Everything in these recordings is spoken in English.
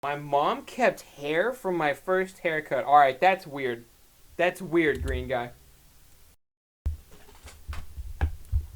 My mom kept hair from my first haircut. Alright, that's weird. That's weird, green guy.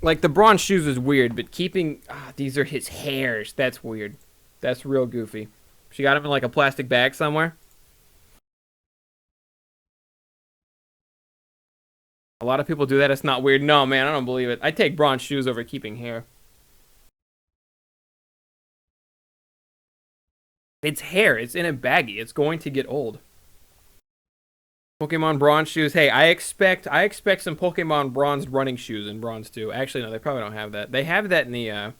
Like, the bronze shoes is weird, but keeping... these are his hairs. That's weird. That's real goofy. She got him in, like, a plastic bag somewhere. A lot of people do that. It's not weird. No, man, I don't believe it. I take bronze shoes over keeping hair. It's hair. It's in a baggie. It's going to get old. Pokemon bronze shoes. Hey, I expect some Pokemon bronze running shoes in bronze too. Actually, no, they probably don't have that. They have that in the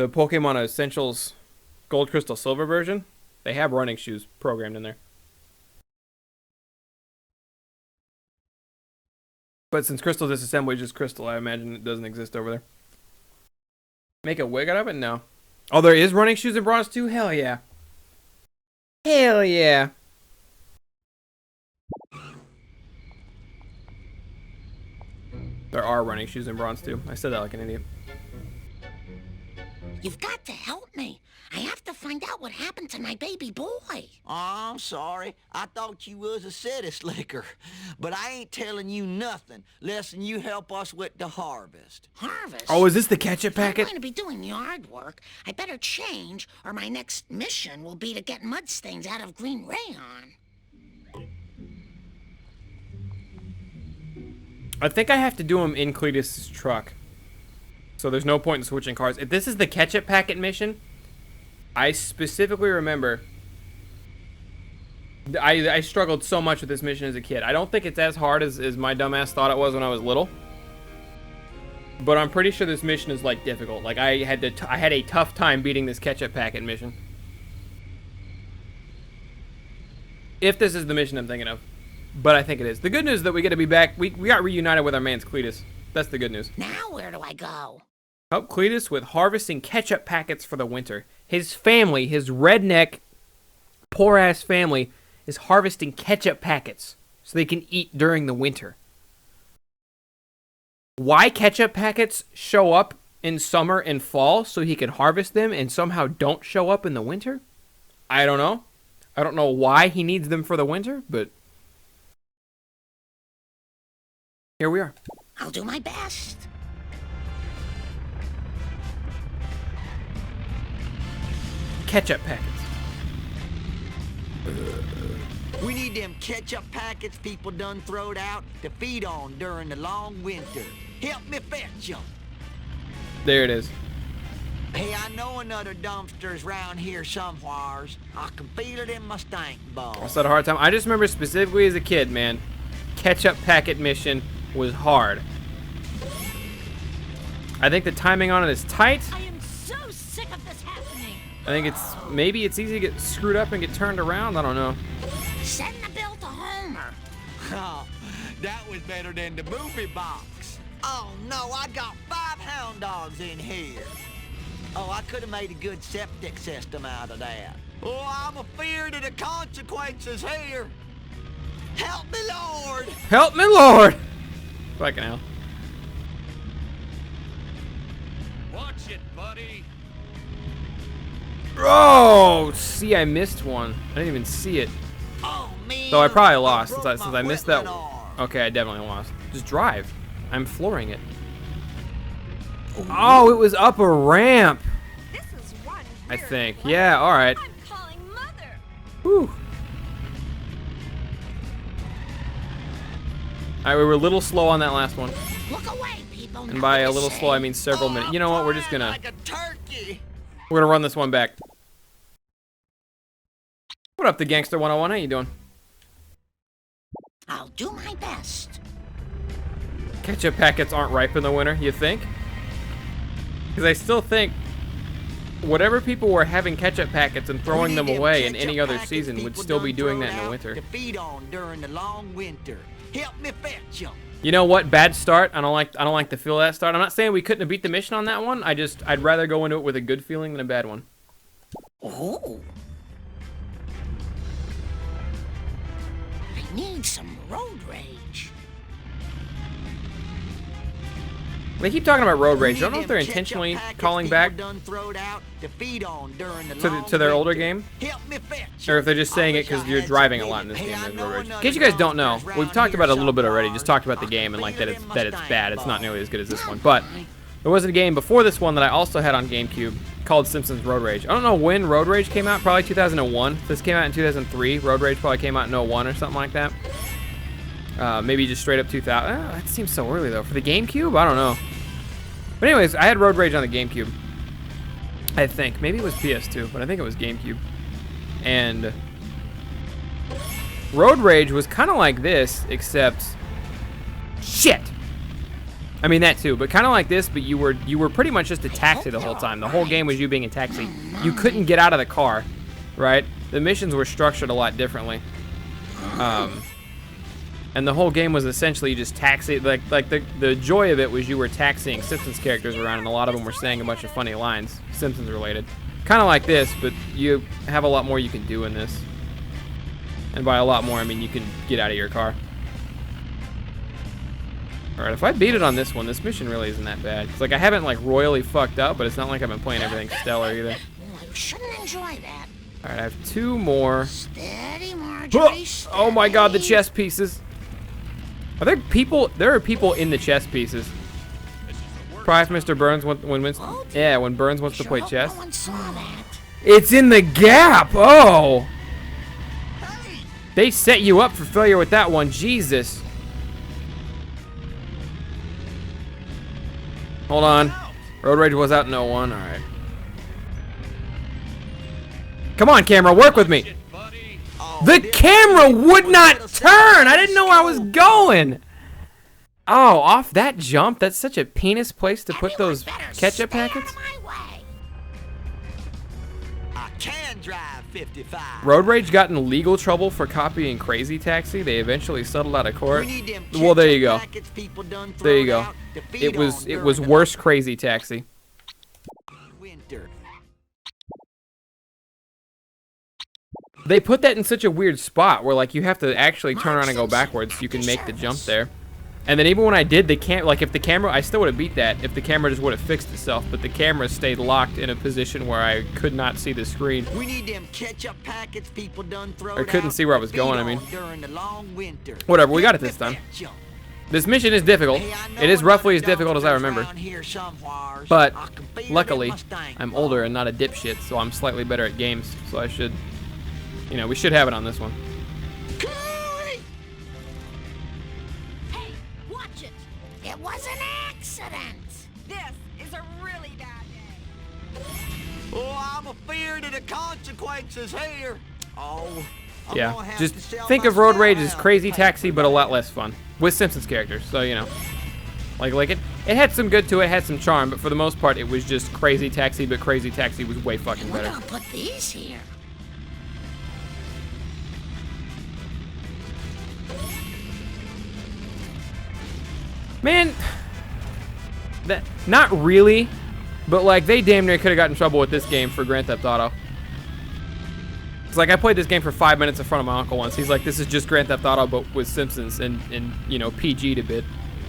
Pokemon Essentials Gold, Crystal, Silver version. They have running shoes programmed in there. But since Crystal Disassembly is just Crystal, I imagine it doesn't exist over there. Make a wig out of it? No. Oh, there is running shoes in bronze too? Hell yeah. Hell yeah. There are running shoes in bronze too. I said that like an idiot. You've got to help me. I have to find out what happened to my baby boy. Oh, I'm sorry. I thought you was a city slicker. But I ain't telling you nothing less than you help us with the harvest. Harvest? Oh, is this the ketchup packet? If I'm going to be doing yard work, I better change, or my next mission will be to get mud stains out of green rayon. I think I have to do them in Cletus' truck. So there's no point in switching cars. If this is the ketchup packet mission, I specifically remember I struggled so much with this mission as a kid. I don't think it's as hard as my dumbass thought it was when I was little. But I'm pretty sure this mission is like difficult. Like I had a tough time beating this ketchup packet mission. If this is the mission I'm thinking of. But I think it is. The good news is that we get to be back. We got reunited with our man's Cletus. That's the good news. Now where do I go? Help Cletus with harvesting ketchup packets for the winter. His family, his redneck, poor-ass family, is harvesting ketchup packets so they can eat during the winter. Why ketchup packets show up in summer and fall so he can harvest them and somehow don't show up in the winter? I don't know. I don't know why he needs them for the winter, but here we are. I'll do my best. Ketchup packets. We need them ketchup packets people done throwed out to feed on during the long winter. Help me fetch them. There it is. Hey, I know another dumpster's round here somewheres. I can feel it in my stank ball. I had a hard time. I just remember specifically as a kid, man, ketchup packet mission was hard. I think the timing on it is tight. I am so sick of this happening. I think maybe it's easy to get screwed up and get turned around. I don't know. Send the bill to Homer. Oh, that was better than the movie box. Oh no, I got 5 hound dogs in here. Oh, I could have made a good septic system out of that. Oh, I'm afeard of the consequences here. Help me, Lord. Help me, Lord. Fucking hell. Watch it, buddy. Oh, see, I missed one. I didn't even see it. Oh man. So I probably lost since broke I my missed that. whittling arm. Okay, I definitely lost. Just drive. I'm flooring it. Oh, it was up a ramp. This is one I weird think. place. Yeah, all right. I'm calling Mother. Whew. All right, we were a little slow on that last one. Look away, people. And by a little slow, I mean several minutes. You know what? We're just gonna Like a turkey. run this one back. What up, the Gangster 101? How you doing? I'll do my best. Ketchup packets aren't ripe in the winter, you think? Because I still think whatever people were having ketchup packets and throwing them away in any other season would still be doing that in the winter. To feed on during the long winter. Help me fetch them. You know what? Bad start. I don't like the feel of that start. I'm not saying we couldn't have beat the mission on that one. I'd rather go into it with a good feeling than a bad one. Oh. I need some road rage. They keep talking about road We rage. I don't know need if they're them ketchup intentionally packets calling people back done throwed out to feed on during the to long their older winter. game, Help me fetch or if they're just I saying it wish because I you're had driving a some lot in this Hey, game. I There's know road rage. In another case you guys don't know, dumpsters we've round talked about it a little bit here already. Just talked about the somewhere. game and like that Feel it's them bad. It's not Mustang nearly as good as this one, but there was a game before this one that I also had on GameCube called Simpsons Road Rage. I don't know when Road Rage came out. Probably 2001. This came out in 2003. Road Rage probably came out in 01 or something like that. Maybe just straight up 2000. That seems so early though. For the GameCube, I don't know. But anyways, I had Road Rage on the GameCube. I think. Maybe it was PS2, but I think it was GameCube. And Road Rage was kind of like this, except shit. I mean that too, but kind of like this, but you were pretty much just a taxi the whole time. The whole game was you being a taxi. You couldn't get out of the car, right? The missions were structured a lot differently. And the whole game was essentially just taxi. Like the joy of it was you were taxiing Simpsons characters around, and a lot of them were saying a bunch of funny lines, Simpsons related. Kind of like this, but you have a lot more you can do in this. And by a lot more, I mean you can get out of your car. Alright, if I beat it on this one, this mission really isn't that bad. It's like I haven't like royally fucked up, but it's not like I've been playing everything stellar either. Oh, I shouldn't enjoy that. Alright, I have 2 more. Steady, Marjorie. Oh my god, the steady. chess pieces. Are there people? There are people in the chess pieces. Prize Mr. Burns when Winston. Yeah, when Burns wants to Sure play hope chess. No one saw that. It's in the gap. Oh. They set you up for failure with that one. Jesus. Hold on. Road Rage was out in 01. All right. Come on, camera, work with me. The camera would not turn. I didn't know where I was going. Oh, off that jump. That's such a penis place to put those ketchup packets. Stay out of my way. I can drive 55. Road Rage got in legal trouble for copying Crazy Taxi. They eventually settled out of court. We need them Well, there you ketchup go. packets people done There you thrown go. out to feed It was on it during was the worse Crazy Taxi. winter. They put that in such a weird spot where like you have to actually turn around and go backwards so you can make the jump there. And then even when I did, the if the camera, I still would have beat that if the camera just would have fixed itself, but the camera stayed locked in a position where I could not see the screen. We need them ketchup packets people done thrown Or couldn't out see where I to was feed going, I on mean. during the long winter. Whatever, we got it Help this me time. fetch 'em. This mission is difficult. Hey, I know It is roughly as another difficult as I dumpster's remember. around here somewheres. But I can feel luckily, them Mustang I'm older fly. and not a dipshit, so I'm slightly better at games. So I should, you know, we should have it on this one. Cooey! Hey, watch it. It was an accident. This is a really bad day. Oh, I'm afeard of the consequences here. Oh, I'm Yeah, gonna have just to sell think my of Road Rage as smell Crazy out Taxi, paper but a lot bag. less fun with Simpsons characters. So you know, like it had some good to it, had some charm, but for the most part, it was just Crazy Taxi. But Crazy Taxi was way fucking We're better. gonna put these here. Man, that not really, but like they damn near could have gotten in trouble with this game for Grand Theft Auto. It's like I played this game for 5 minutes in front of my uncle once. He's like, "This is just Grand Theft Auto, but with Simpsons and you know PG'd a bit,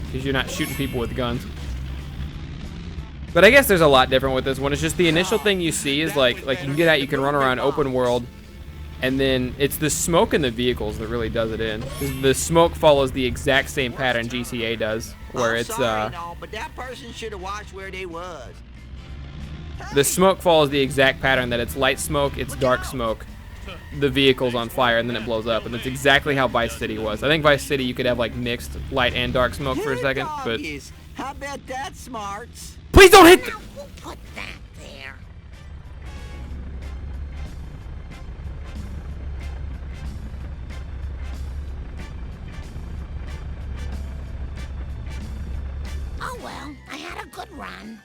because you're not shooting people with guns." But I guess there's a lot different with this one. It's just the initial thing you see is like you can get out, you can run around open world, and then it's the smoke in the vehicles that really does it in. 'Cause the smoke follows the exact same pattern GTA does, where I'm it's sorry, no, but that person should have watched where they was. the smoke follows the exact pattern that it's light smoke, it's dark smoke, the vehicle's on fire, and then it blows up. And that's exactly how Vice City was. I think Vice City you could have like mixed light and dark smoke for a second, but Doggies. I bet that's smarts. please don't hit. Now, who put that there? Oh well, I had a good run.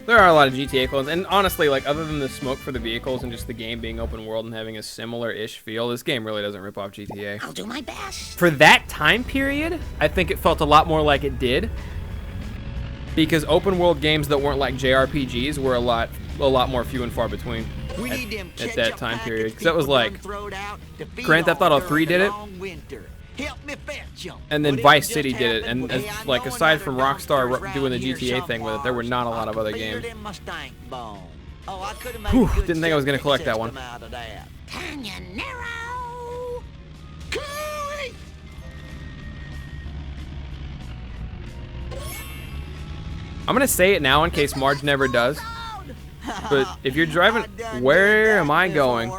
There are a lot of GTA clones, and honestly, like, other than the smoke for the vehicles and just the game being open world and having a similar-ish feel, this game really doesn't rip off GTA. I'll do my best. For that time period, I think it felt a lot more like it did, because open world games that weren't like JRPGs were a lot more few and far between at that time period. Because that was like Grand Theft Auto 3 did it, and then Vice City did it, and like aside from Rockstar doing the GTA thing with it, there were not a lot of other games. Whew, didn't think I was gonna collect that one. Canyonero! Cooey! I'm gonna say it now in case Marge never does. But if you're driving, where am I going?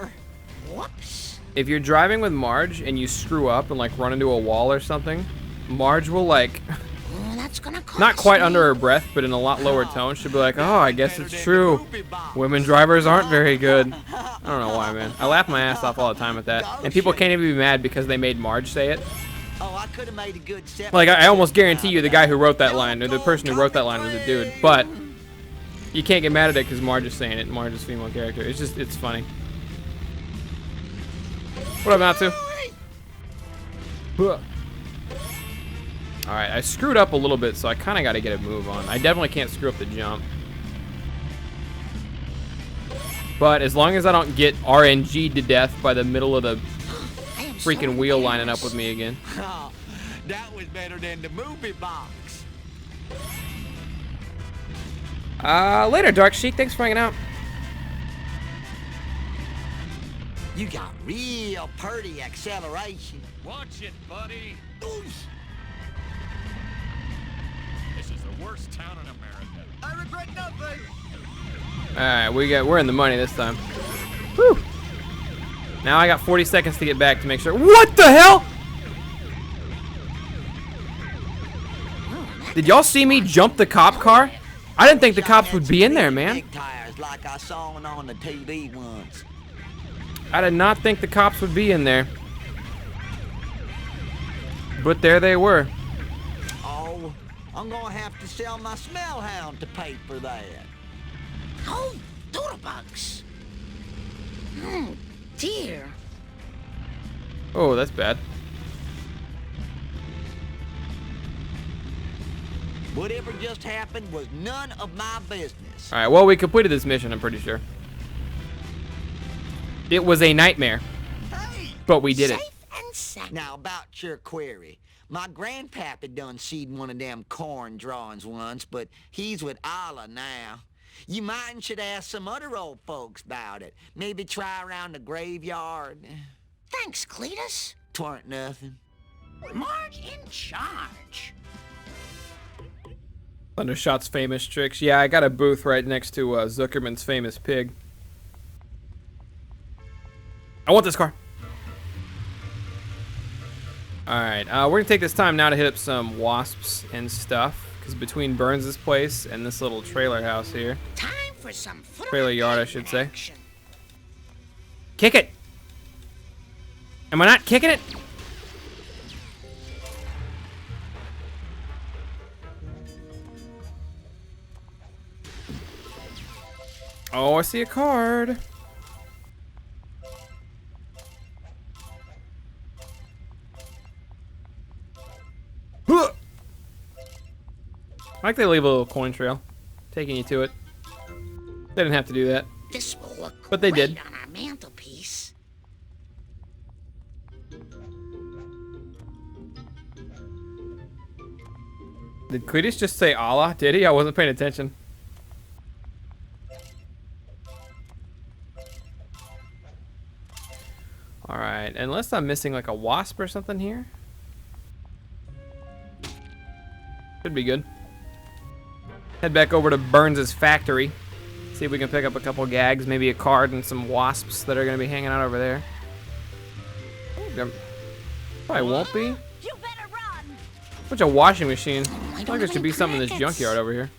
Whoops. If you're driving with Marge and you screw up and like run into a wall or something, Marge will like, That's gonna cost not quite me. under her breath, but in a lot lower tone, she'll be like, oh, I guess it's true. Women drivers aren't very good. I don't know why, man. I laugh my ass off all the time at that. And people can't even be mad because they made Marge say it. Like, I almost guarantee you the guy who wrote that line, or the person who wrote that line was a dude. But you can't get mad at it because Marge is saying it. Marge is a female character. It's just, it's funny. What up, Natsu? Alright, I screwed up a little bit, so I kind of got to get a move on. I definitely can't screw up the jump. But as long as I don't get RNG'd to death by the middle of the freaking wheel lining up with me again. That was better than the movie box. Later, Dark Sheik. Thanks for hanging out. You got real pretty acceleration. Watch it, buddy. This is the worst town in America. I regret nothing. Alright, we're in the money this time. Whew. Now I got 40 seconds to get back to make sure. What the hell? Did y'all see me jump the cop car? I didn't think the cops would be in there, man. Big tires like I saw on the TV once. I did not think the cops would be in there. But there they were. Oh, I'm gonna have to sell my smell hound to pay for that. Oh, doodlebugs. Dear. Oh, that's bad. Whatever just happened was none of my business. Alright, well, we completed this mission, I'm pretty sure. It was a nightmare, Hey! but we did it. Safe and sound. Now, about your query. My grandpappy done seed one of them corn drawings once, but he's with Allah now. You might and should ask some other old folks about it. Maybe try around the graveyard. Thanks, Cletus. Twarn't nothing. Marge in charge. Thundershot's famous tricks. Yeah, I got a booth right next to Zuckerman's famous pig. I want this car. Alright, we're going to take this time now to hit up some wasps and stuff. Because between Burns' place and this little trailer house here. Time for some Trailer yard, I should say. action. Kick it! Am I not kicking it? Oh, I see a card. Huh. I like they leave a little coin trail, taking you to it. They didn't have to do that. This will look But they great did. on our mantelpiece. Did Cletus just say Allah? Did he? I wasn't paying attention. Alright, unless I'm missing like a wasp or something here. Should be good. Head back over to Burns' factory. See if we can pick up a couple gags, maybe a card and some wasps that are going to be hanging out over there. Probably won't be. You better run. Bunch of washing machine. I I feel like don't there have should be any something in this packets. junkyard over here.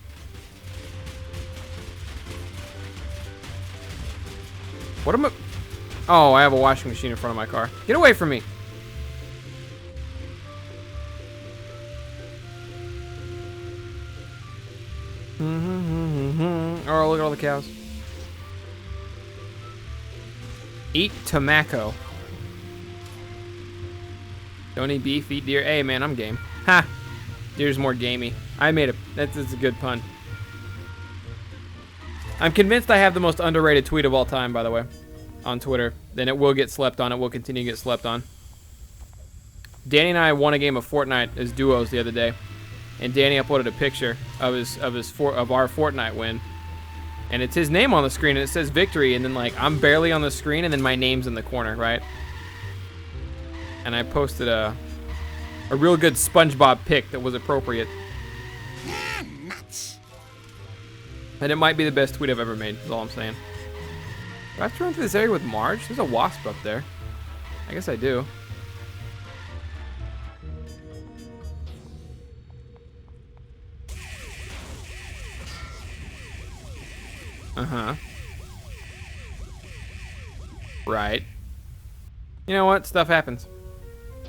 What am I? Oh, I have a washing machine in front of my car. Get away from me. Oh, look at all the cows. Eat tobacco. Don't eat beef, eat deer. Hey, man, I'm game. Ha! Deer's more gamey. I made it. That's a good pun. I'm convinced I have the most underrated tweet of all time, by the way, on Twitter. Then it will get slept on. It will continue to get slept on. Danny and I won a game of Fortnite as duos the other day, and Danny uploaded a picture of our Fortnite win, and it's his name on the screen, and it says victory, and then like I'm barely on the screen, and then my name's in the corner, right? And I posted a real good SpongeBob pic that was appropriate. Ah, nuts. And it might be the best tweet I've ever made, is all I'm saying. Do I have to run through this area with Marge? There's a wasp up there. I guess I do. Uh-huh. Right. You know what? Stuff happens.